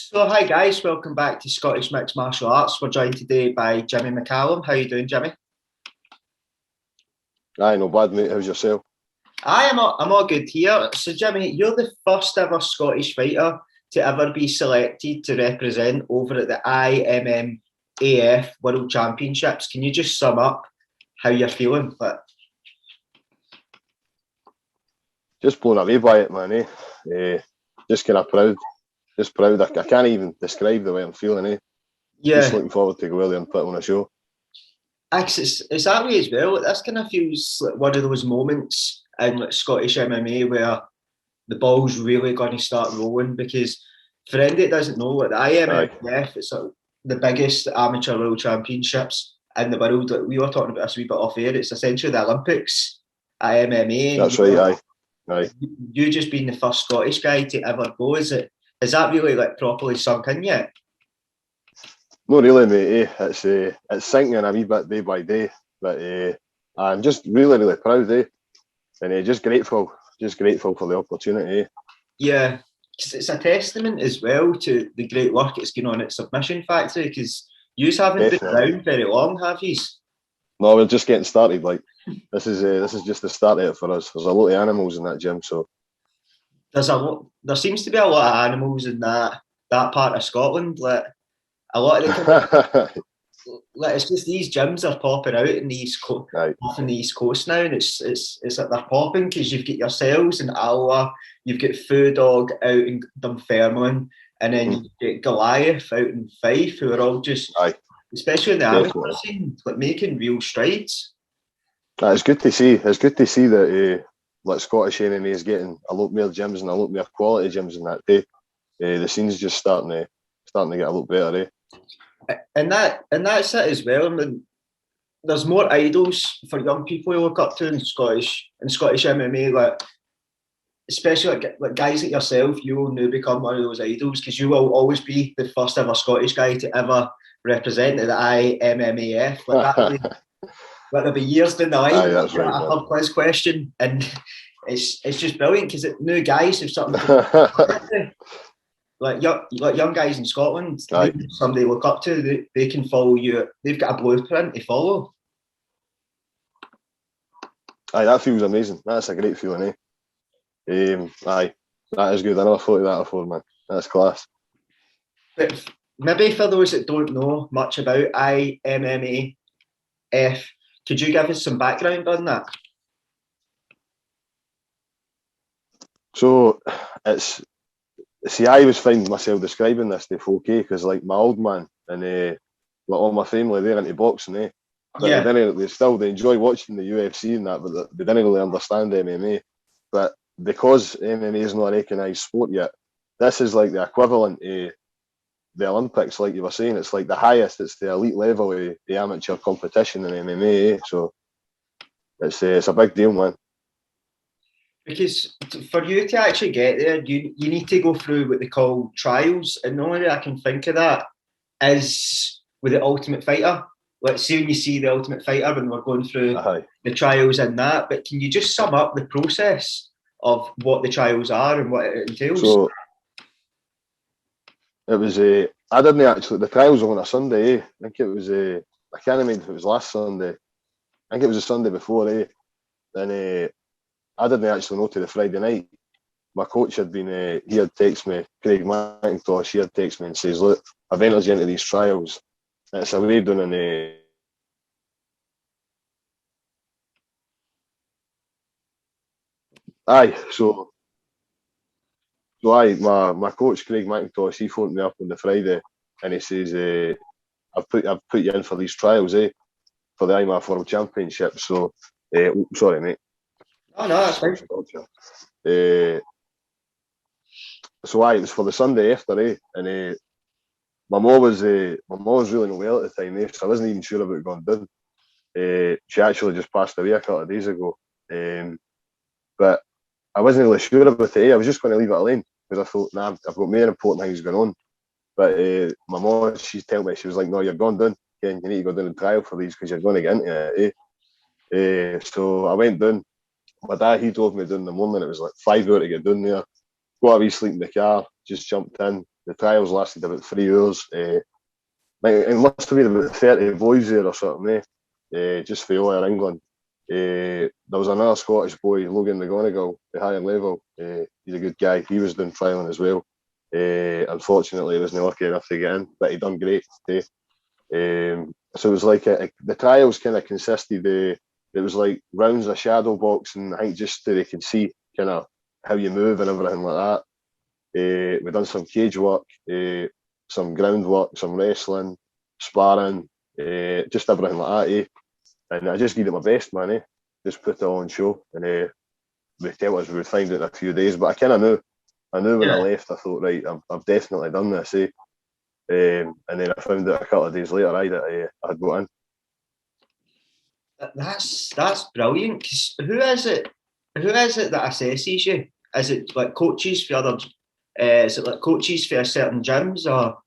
So, hi guys, welcome back to Scottish Mixed Martial Arts. We're joined today by Jimmy McCallum. How you doing, Jimmy? Aye, no bad, mate. How's yourself? I'm all good here. So, Jimmy, you're the first ever Scottish fighter to ever be selected to represent over at the IMMAF World Championships. Can you just sum up how you're feeling? Just blown away by it, man. Just kind of proud. Just proud. I can't even describe the way I'm feeling. Just Yeah, looking forward to go out there and put on a show. it's that way as well. This kind of feels like one of those moments in like Scottish MMA where the ball's really going to start rolling because for anybody that doesn't know, like the Aye, IMMF, it's sort of the biggest amateur world championships in the world. Like we were talking about this a wee bit off air. It's essentially the Olympics, IMMA. that's right. Aye. You just being the first Scottish guy to ever go, is that really like properly sunk in yet? Not really, mate. It's sinking in a wee bit day by day, but I'm just really proud. And just grateful for the opportunity. Yeah, 'cause it's a testament as well to the great work it's going on at Submission Factory because you haven't been Definitely. around very long, have you? No, we're just getting started. Like this is just the start of it for us. There's a lot of animals in that gym, so There seems to be a lot of animals in that part of Scotland. Like a lot of the like it's just these gyms are popping out in the right. off in the East Coast now, and it's like they're popping because you've got yourselves in Alloa, you've got Foo Dog out in Dunfermline, and then Mm, you've got Goliath out in Fife, who are all just, aye, especially in the amateur definitely. scene, like making real strides. It's good to see. It's good to see that like Scottish MMA is getting a lot more gyms and a lot more quality gyms in that day. The scene's just starting to get a lot better. And that's it as well. I mean, there's more idols for young people to look up to in Scottish MMA. Like especially like guys like yourself, you will now become one of those idols because you will always be the first ever Scottish guy to ever represent the IMMAF. Like that'll be years down the line. Aye, that's right, A man. pub quiz question, and it's just brilliant because new guys have something to like young guys in Scotland, Aye, somebody to look up to. They can follow you. They've got a blueprint to follow. aye, that feels amazing. That's a great feeling, Aye, that is good. I never thought of that before, man. That's class. But maybe for those that don't know much about IMMAF, could you give us some background on that? So it's see, I was finding myself describing this to folk, because like my old man and like all my family, they're into boxing, but Yeah, they enjoy watching the UFC and that, but they didn't really understand MMA. But because MMA is not a recognised sport yet, this is like the equivalent to the Olympics, like you were saying. It's like the highest, it's the elite level of the amateur competition in MMA. So it's a big deal, man. because for you to actually get there, you need to go through what they call trials, and the only way I can think of that is with the Ultimate Fighter. Let's say when you see the Ultimate Fighter when we're going through Aye. the trials in that, but can you just sum up the process of what the trials are and what it entails? So it was I didn't actually. The trials were on a Sunday. I think it was I can't remember if it was last Sunday. I think it was the Sunday before. And I didn't actually know till the Friday night. My coach had been. He had texted me. Craig McIntosh. He had texted me and says, "Look, I've entered you into these trials. It's away down in aye." So my coach Craig McIntosh. He phoned me up on the Friday and he says, I've put you in for these trials, for the IMMAF World Championship. So, sorry, mate. Oh no, that's fine. Uh, it was for the Sunday after, and my mom was really not well at the time, so I wasn't even sure about going down. She actually just passed away a couple of days ago, but I wasn't really sure about it. I was just going to leave it alone because I thought, nah, I've got more important things going on. But my mom, she's telling me, she was like, no, you're going down. Ken, you need to go down and trial for these because you're going to get into it. So I went down. My dad, he drove me down in the morning. It was like 5 hours to get down there. Got a wee sleep in the car, just jumped in. The trials lasted about 3 hours. It must have been about 30 boys there or something, just for all of England. There was another Scottish boy, Logan McGonigal, the higher level. He's a good guy. He was doing trialing as well. Unfortunately, he wasn't lucky enough to get in, but he done great today. So it was like the trials kind of consisted. It was like rounds of shadow boxing. I think just so they could see kind of how you move and everything like that. We done some cage work, some groundwork, some wrestling, sparring, just everything like that. And I just did it my best, man. Just put it on show, and they tell us we would find it in a few days. But I kind of knew. I knew when I left. I thought, right, I've definitely done this. And then I found out a couple of days later, that I had got in. That's brilliant. 'Cause who is it that assesses you? Is it like coaches for other? Is it like coaches for certain gyms or?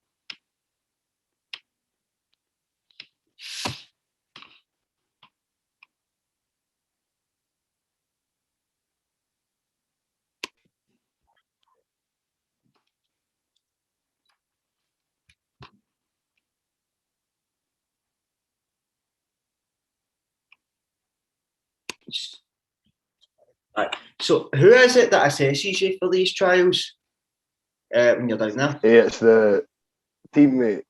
Right. So who is it that assesses you for these trials when you're down there? It's the team.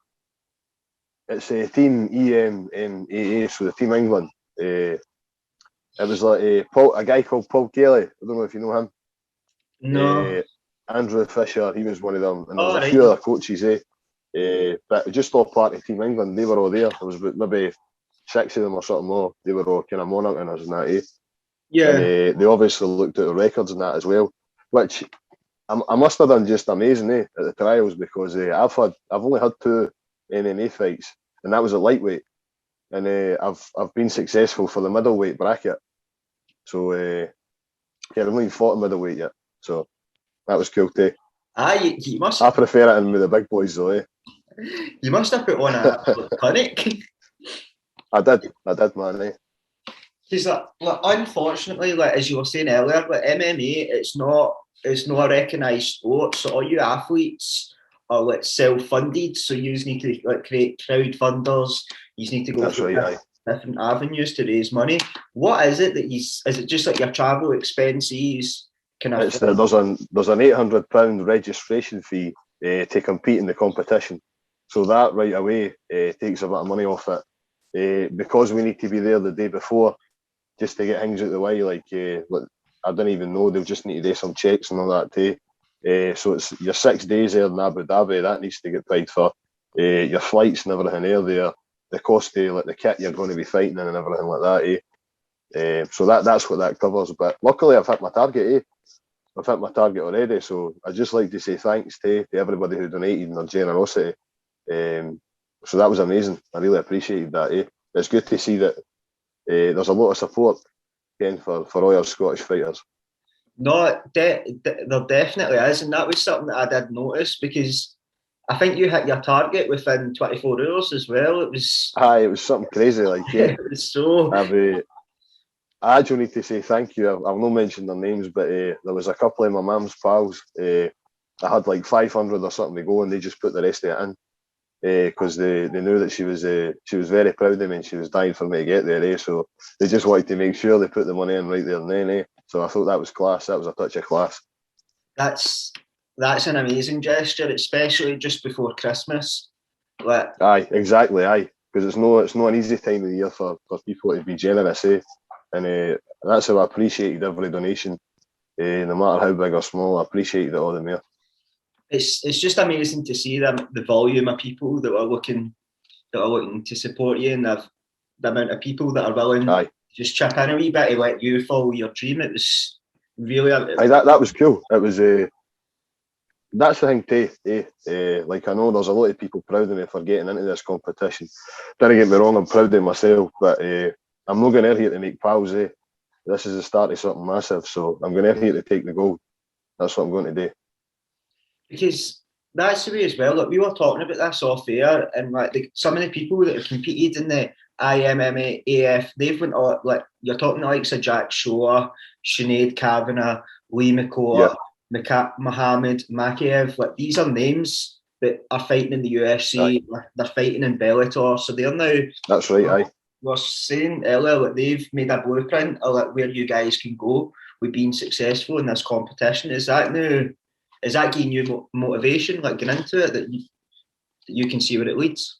It's a team EMMAA, so the Team England. It was like a guy called Paul Kelly. I don't know if you know him. No. Andrew Fisher, he was one of them, and there was a few other coaches. But just all part of Team England. They were all there. There was about maybe 6 of them or something more. They were all kind of monitoring us and that. Yeah. And they obviously looked at the records and that as well, which I must have done just amazing at the trials, because I've only had 2 MMA fights, and that was at lightweight, and I've been successful for the middleweight bracket. So I've only even fought in middleweight yet, so that was cool too. You must. I prefer it in with the big boys though. You must have put on a clinic. I did, man. Because unfortunately, like as you were saying earlier, like MMA, it's not a recognised sport. So all you athletes are like self-funded. So you need to like create crowdfunders. You need to go through different avenues to raise money. What is it that is it just like your travel expenses? There's an £800 registration fee to compete in the competition. So that right away takes a bit of money off it. Because we need to be there the day before, just to get things out of the way, like I didn't even know, they'll just need to do some checks and all that too. So it's your 6 days there in Abu Dhabi, that needs to get paid for. Your flights and everything there, the cost of like the kit you're going to be fighting in and everything like that. So that's what that covers. But luckily I've hit my target. I've hit my target already. So I'd just like to say thanks to everybody who donated and their generosity. So that was amazing. I really appreciated that. It's good to see that there's a lot of support again for all our Scottish fighters. No, there definitely is, and that was something that I did notice, because I think you hit your target within 24 hours as well. It was something crazy, like it was so. I actually need to say thank you. I've not mentioned their names, but there was a couple of my mum's pals. I had like 500 or something to go, and they just put the rest of it in. Because they knew that she was very proud of me and she was dying for me to get there, so they just wanted to make sure they put the money in right there and then. So I thought that was class. That was a touch of class. That's an amazing gesture, especially just before Christmas. Exactly, because it's not an easy time of the year for people to be generous, and that's how I appreciated every donation, no matter how big or small. I appreciated it all the more. It's just amazing to see the volume of people that are looking to support you, and the amount of people that are willing to just chip in a wee bit to let you follow your dream. It was really that was cool. It was that's the thing too. Like I know there's a lot of people proud of me for getting into this competition. Don't get me wrong, I'm proud of myself, but I'm not going out here to make pals. This is the start of something massive, so I'm going out here to take the gold. That's what I'm going to do. Because that's the way as well. Like we were talking about this off air, and like some of the people that have competed in the IMMAF, they've went on, like you're talking like Jack Shore, Sinead Kavanagh, Lee McCallum, Mohammed Makiev. Like these are names that are fighting in the UFC, they're fighting in Bellator, so they're now. That's right, aye. We're saying earlier that they've made a blueprint of like where you guys can go with being successful in this competition. Is that giving you motivation, like getting into it, that you can see where it leads?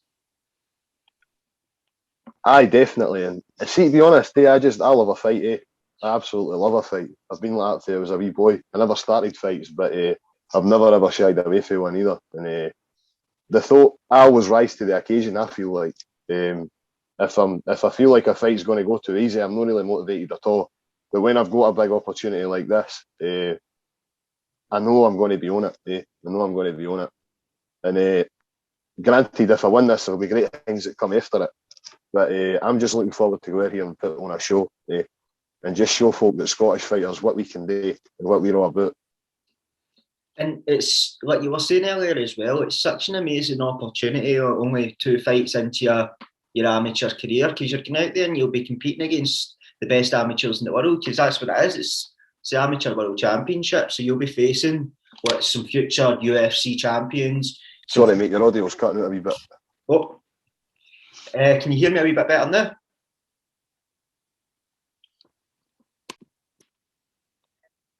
Aye, definitely. And see, to be honest, I love a fight. I absolutely love a fight. I've been like that since I was a wee boy. I never started fights, but I've never ever shied away from one either. And the thought, I always rise to the occasion. I feel like if I feel like a fight's going to go too easy, I'm not really motivated at all. But when I've got a big opportunity like this, I know I'm going to be on it. I know I'm going to be on it. And granted, if I win this, there'll be great things that come after it. But I'm just looking forward to go out here and put on a show and just show folk that Scottish fighters what we can do and what we're all about. And it's like you were saying earlier as well, it's such an amazing opportunity, only 2 fights into your amateur career, because you're going out there and you'll be competing against the best amateurs in the world, because that's what it is. It's the Amateur World Championship, so you'll be facing some future UFC champions. Sorry, mate, your audio's cutting out a wee bit. Oh, can you hear me a wee bit better now?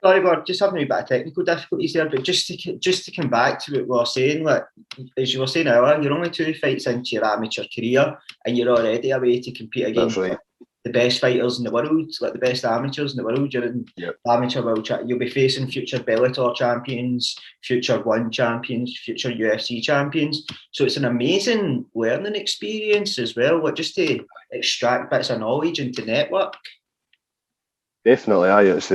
Sorry, we're just having a wee bit of technical difficulties there, but just to come back to what we were saying, like as you were saying earlier, you're only 2 fights into your amateur career and you're already away to compete against the best fighters in the world, like the best amateurs in the world. You're in Amateur World You'll be facing future Bellator champions, future ONE champions, future UFC champions. So it's an amazing learning experience as well, like just to extract bits of knowledge and to network. Definitely, aye. It's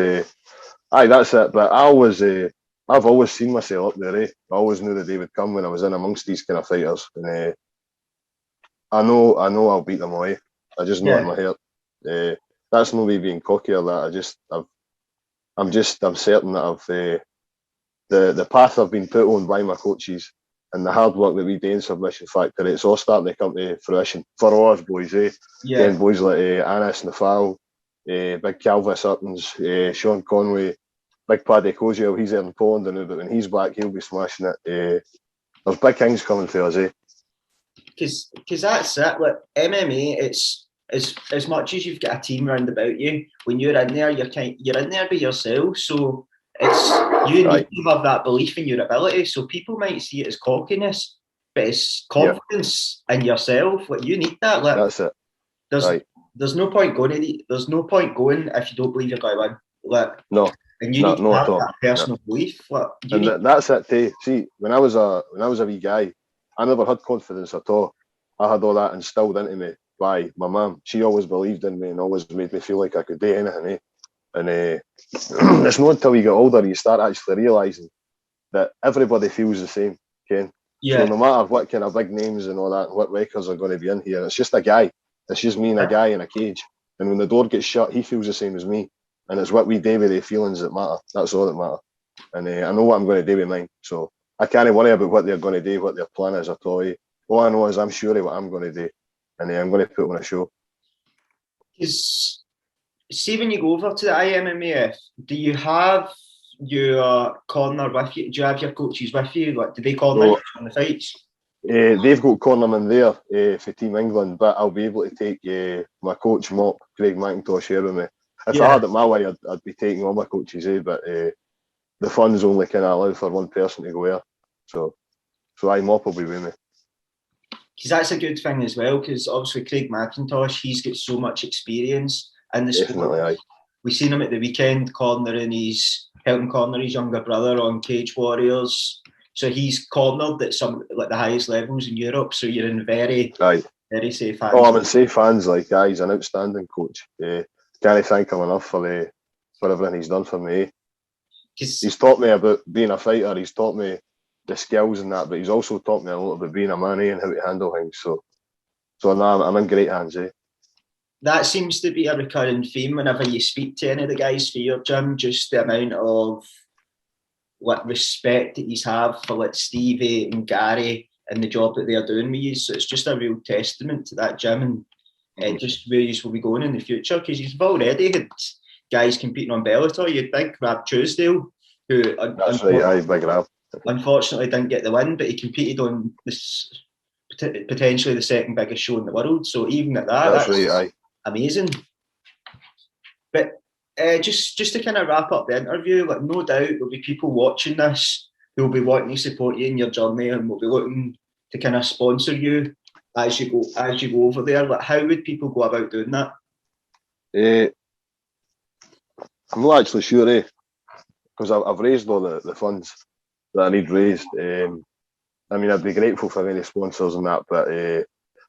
aye, that's it. But I've always seen myself up there. I always knew the day would come when I was in amongst these kind of fighters, and I know I'll beat them away. I just know in my heart. That's no me being cocky or that. I'm certain that I've the path I've been put on by my coaches and the hard work that we do in Submission Factory, it's all starting to come to fruition for all us boys. Getting boys like Anis Nafal, Big Calvis Uptons, Sean Conway, Big Paddy Koziel, he's there in Poland now, but when he's back, he'll be smashing it. There's big things coming for us, Because that's it. Like MMA, it's as much as you've got a team round about you. When you're in there, you're in there by yourself. So it's you need to have that belief in your ability. So people might see it as cockiness, but it's confidence in yourself. Like you need that. Like that's it. There's no point going. There's no point going if you don't believe you're going to win. Like no. And you need to have that personal belief. Like, that's it too. See, when I was a wee guy, I never had confidence at all. I had all that instilled into me by my mum. She always believed in me and always made me feel like I could do anything. And it's not until you get older you start actually realising that everybody feels the same. Ken. So no matter what kind of big names and all that, what records are going to be in here, it's just a guy. It's just me and a guy in a cage. And when the door gets shut, he feels the same as me. And it's what we do with the feelings that matter. That's all that matter. And I know what I'm going to do with mine. So I can't worry about what they're going to do, what their plan is at all. All I know is I'm sure of what I'm going to do. And I'm going to put on a show. See, when you go over to the IMMAF, do you have your corner with you? Do you have your coaches with you? Like, do they corner you on the fights? They've got cornermen there for Team England, but I'll be able to take my coach, Mop, Craig McIntosh, here with me. If I had it my way, I'd be taking all my coaches, but the funds only kind of allow for one person to go there. So Mop will be with me. Because that's a good thing as well, because obviously Craig McIntosh, he's got so much experience in the sport. We've seen him at the weekend helping corner his younger brother on Cage Warriors. So he's cornered at some like the highest levels in Europe. So you're in very safe hands. I'm in safe hands. Like, he's an outstanding coach. Can't thank him enough for everything he's done for me. He's taught me about being a fighter. He's taught me the skills and that, but he's also taught me a lot about being a man and how to handle things. So now I'm in great hands. That seems to be a recurring theme whenever you speak to any of the guys for your gym. Just the amount of respect that you have for like Stevie and Gary and the job that they're doing with you. So it's just a real testament to that gym and just where you will be going in the future, because you've already had guys competing on Bellator. You'd think Rab Truesdale, that's right, Big Rab. unfortunately didn't get the win, but he competed on this potentially the second biggest show in the world. So even at that, that's right, aye. Amazing. But just to kind of wrap up the interview, like no doubt there'll be people watching this who'll be wanting to support you in your journey and will be looking to kind of sponsor you as you go over there. Like, how would people go about doing that? I'm not actually sure, because I've raised all the funds that I need raised. I mean, I'd be grateful for any sponsors and that, but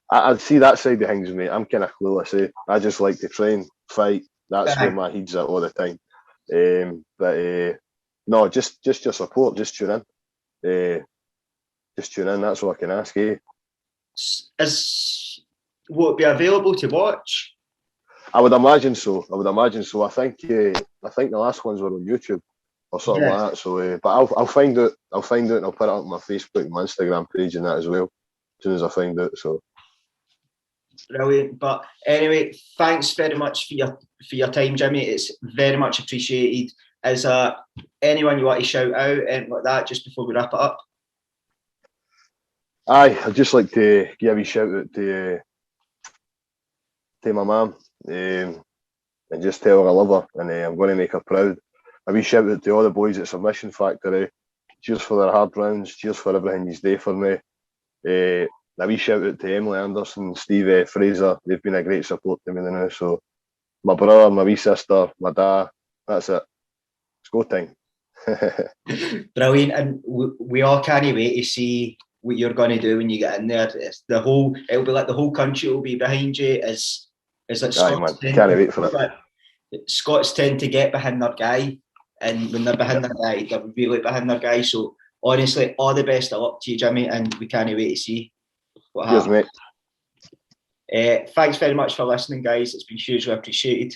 I'd see that side of things, mate. I'm kind of clueless. I just like to train, fight. That's where my head's at all the time. No, just your support. Just tune in. Just tune in. That's all I can ask. Will it be available to watch? I would imagine so. I think the last ones were on YouTube or something like that. So, but I'll find out. I'll find out and I'll put it up on my Facebook and my Instagram page and that as well. As soon as I find out. So. Brilliant. But anyway, thanks very much for your time, Jimmy. It's very much appreciated. Is anyone you want to shout out and like that just before we wrap it up? Aye, I'd just like to give a wee shout out to my mum and just tell her I love her and I'm going to make her proud. A wee shout out to all the boys at Submission Factory. Cheers for their hard rounds. Cheers for everything you do for me. A wee shout out to Emily Anderson, Steve Fraser. They've been a great support to me now. So my brother, my wee sister, my dad. That's it. It's go time. Brilliant, and we all can't wait to see what you're going to do when you get in there. It'll be like the whole country will be behind you. Is like Scots can't wait for it. Scots tend to get behind their guy, and when they're behind their guy, they're really behind their guy. So honestly, all the best of luck to you, Jimmy, and we can't wait to see what happens. Cheers, mate. Thanks very much for listening, guys. It's been hugely appreciated.